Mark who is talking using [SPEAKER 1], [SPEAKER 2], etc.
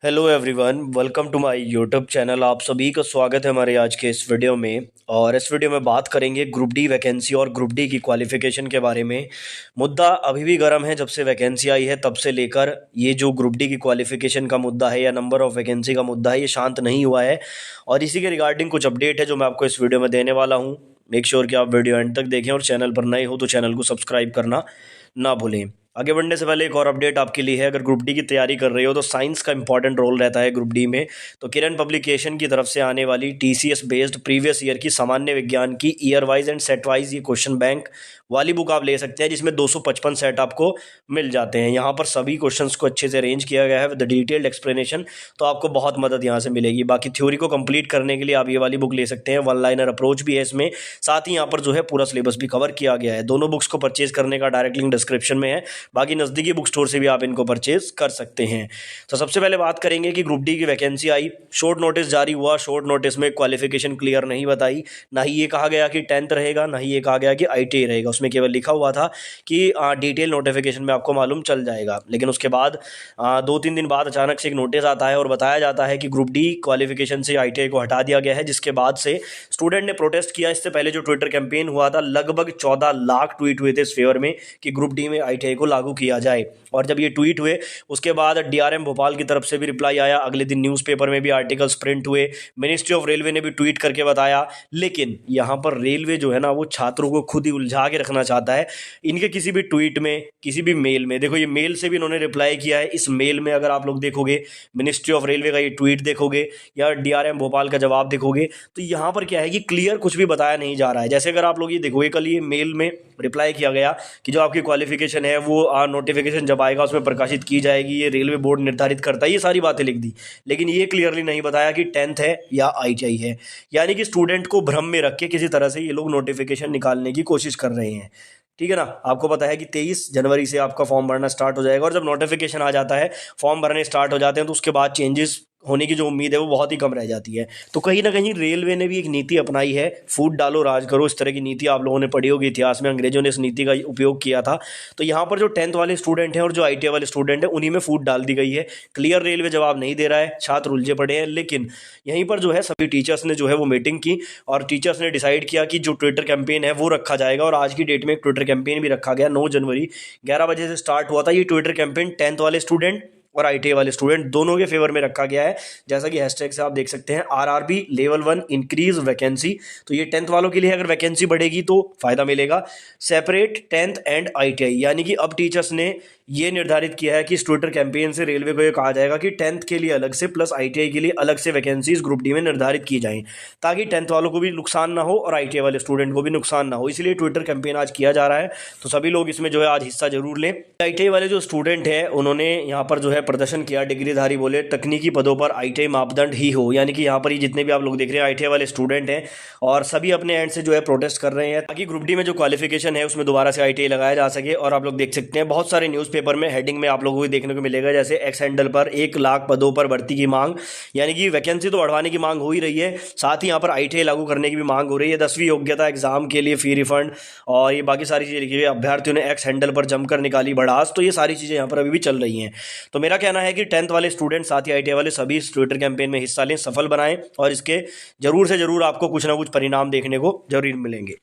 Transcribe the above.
[SPEAKER 1] Hello everyone, welcome to my YouTube channel. आप सभी का स्वागत है हमारे आज के इस वीडियो में। और इस वीडियो में बात करेंगे ग्रुप डी वैकेंसी और ग्रुप डी की क्वालिफिकेशन के बारे में। मुद्दा अभी भी गर्म है, जब से वैकेंसी आई है तब से लेकर ये जो ग्रुप डी की क्वालिफिकेशन का मुद्दा है या नंबर ऑफ वैकेंसी का मुद्दा है, ये शांत नहीं हुआ है। और इसी के रिगार्डिंग कुछ अपडेट है जो मैं आपको इस वीडियो में देने वाला हूँ। मेक श्योर कि आप वीडियो एंड तक देखें और चैनल पर नए हो तो चैनल को सब्सक्राइब करना ना भूलें। आगे बढ़ने से पहले एक और अपडेट आपके लिए है। अगर ग्रुप डी की तैयारी कर रहे हो तो साइंस का इंपॉर्टेंट रोल रहता है ग्रुप डी में। तो किरण पब्लिकेशन की तरफ से आने वाली टीसीएस बेस्ड प्रीवियस ईयर की सामान्य विज्ञान की year wise and set wise ये क्वेश्चन बैंक वाली बुक आप ले सकते हैं, जिसमें 255 सेट आपको मिल जाते हैं। यहाँ पर सभी क्वेश्चंस को अच्छे से अरेंज किया गया है विद डिटेल्ड एक्सप्लेनेशन, तो आपको बहुत मदद यहाँ से मिलेगी। बाकी थ्योरी को कंप्लीट करने के लिए आप ये वाली बुक ले सकते हैं। वन लाइनर अप्रोच भी है इसमें, साथ ही यहाँ पर जो है पूरा सिलेबस भी कवर किया गया है। दोनों बुक्स को परचेज करने का डायरेक्ट लिंक डिस्क्रिप्शन में है। बाकी नज़दीकी बुक स्टोर से भी आप इनको परचेज कर सकते हैं। तो सबसे पहले बात करेंगे कि ग्रुप डी की वैकेंसी आई, शॉर्ट नोटिस जारी हुआ। शॉर्ट नोटिस में क्वालिफिकेशन क्लियर नहीं बताई, ना ही ये कहा गया कि 10th रहेगा, ना ही ये कहा गया कि आईटीआई रहेगा। उसमें केवल लिखा हुआ था कि डिटेल नोटिफिकेशन में आपको मालूम चल जाएगा। लेकिन उसके बाद 2-3 दिन बाद अचानक से एक नोटिस आता है और बताया जाता है कि ग्रुप डी क्वालिफिकेशन से आईटीआई को हटा दिया गया है, जिसके बाद से स्टूडेंट ने प्रोटेस्ट किया। इससे पहले जो ट्विटर कैंपेन हुआ था, लगभग 14 लाख ट्वीट हुए थे इस फेवर में कि ग्रुप डी में आईटीआई को लागू किया जाए। और जब ये ट्वीट हुए उसके बाद डीआरएम भोपाल की तरफ से भी रिप्लाई आया। अगले दिन न्यूज़पेपर में भी आर्टिकल्स प्रिंट हुए। मिनिस्ट्री ऑफ रेलवे ने भी ट्वीट करके बताया। लेकिन यहाँ पर रेलवे जो है ना, वो छात्रों को खुद ही उलझा के रखना चाहता है। इनके किसी भी ट्वीट में, किसी भी मेल में, देखो ये मेल से भी इन्होंने रिप्लाई किया है। इस मेल में अगर आप लोग देखोगे, मिनिस्ट्री ऑफ रेलवे का ये ट्वीट देखोगे या डीआरएम भोपाल का जवाब देखोगे, तो यहाँ पर क्या है कि क्लियर कुछ भी बताया नहीं जा रहा है। जैसे अगर आप लोग ये देखोगे, कल ये मेल में रिप्लाई किया गया कि जो आपकी क्वालिफिकेशन है वो नोटिफिकेशन जब आएगा उसमें प्रकाशित की जाएगी, ये रेलवे बोर्ड निर्धारित करता है, ये सारी बातें लिख दी। लेकिन ये क्लियरली नहीं बताया कि 10th है या आईटीआई है। यानी कि स्टूडेंट को भ्रम में रख के किसी तरह से ये लोग नोटिफिकेशन निकालने की कोशिश कर रहे हैं। ठीक है ना। आपको पता है कि 23 जनवरी से आपका फॉर्म भरना स्टार्ट हो जाएगा, और जब नोटिफिकेशन आ जाता है, फॉर्म भरने स्टार्ट हो जाते हैं, तो उसके बाद चेंजेस होने की जो उम्मीद है वो बहुत ही कम रह जाती है। तो कहीं ना कहीं रेलवे ने भी एक नीति अपनाई है, फूट डालो राज करो। इस तरह की नीति आप लोगों ने पढ़ी होगी इतिहास में, अंग्रेजों ने इस नीति का उपयोग किया था। तो यहाँ पर जो 10th वाले स्टूडेंट हैं और जो आईटीआई वाले स्टूडेंट हैं, उन्हीं में फूट डाल दी गई है। क्लियर रेलवे जवाब नहीं दे रहा है, छात्र उलझे पड़े हैं। लेकिन यहीं पर जो है सभी टीचर्स ने जो है वो मीटिंग की और टीचर्स ने डिसाइड किया कि जो ट्विटर कैंपेन है वो रखा जाएगा। और आज की डेट में एक ट्विटर कैंपेन भी रखा गया। 9 जनवरी 11 बजे से स्टार्ट हुआ था ये ट्विटर कैंपेन। 10th वाले स्टूडेंट और आईटीआई वाले स्टूडेंट दोनों के फेवर में रखा गया है। जैसा कि हैशटैग से आप देख सकते हैं, आरआरबी लेवल 1 इंक्रीज वैकेंसी। तो ये 10th वालों के लिए अगर वैकेंसी बढ़ेगी तो फायदा मिलेगा। सेपरेट 10th एंड आईटीआई, यानी कि अब टीचर्स ने ये निर्धारित किया है कि इस ट्विटर कैंपेन से रेलवे को ये कहा जाएगा कि 10th के लिए अलग से प्लस आईटीआई के लिए अलग से वैकेंसीज ग्रुप डी में निर्धारित की जाएं, ताकि 10th वालों को भी नुकसान ना हो और आईटीआई वाले स्टूडेंट को भी नुकसान ना हो। इसलिए ट्विटर कैंपेन आज किया जा रहा है। तो सभी लोग इसमें जो है आज हिस्सा जरूर लें। आईटीआई वाले जो स्टूडेंट हैं उन्होंने यहाँ पर जो है प्रदर्शन किया। डिग्रीधारी बोले तकनीकी पदों पर आईटीआई मापदंड ही हो, यानी कि यहाँ पर ये जितने भी आप लोग देख रहे हैं आईटीआई वाले स्टूडेंट हैं और सभी अपने एंड से जो है प्रोटेस्ट कर रहे हैं, ताकि ग्रुप डी में जो क्वालिफिकेशन है उसमें दोबारा से आईटीआई लगाया जा सके। और आप लोग देख सकते हैं बहुत सारे न्यूज़पेपर में हेडिंग में आप लोगों को देखने को मिलेगा, जैसे एक्स हैंडल पर 1 लाख पदों पर भर्ती की मांग, यानी कि वैकेंसी तो बढ़वाने की मांग हो ही रही है, साथ ही यहाँ पर आईटीआई लागू करने की भी मांग हो रही है। 10वीं योग्यता एग्जाम के लिए फी रिफंड और ये बाकी सारी चीज़ें लिखी हुई। अभ्यर्थियों ने एक्स हैंडल पर जमकर निकाली भड़ास। तो ये सारी चीज़ें यहाँ पर अभी भी चल रही हैं। तो मेरा कहना है कि 10th वाले स्टूडेंट साथ ही आईटीआई वाले सभी इस ट्विटर कैंपेन में हिस्सा लें, सफल बनाएं और इसके जरूर से जरूर आपको कुछ ना कुछ परिणाम देखने को जरूर मिलेंगे।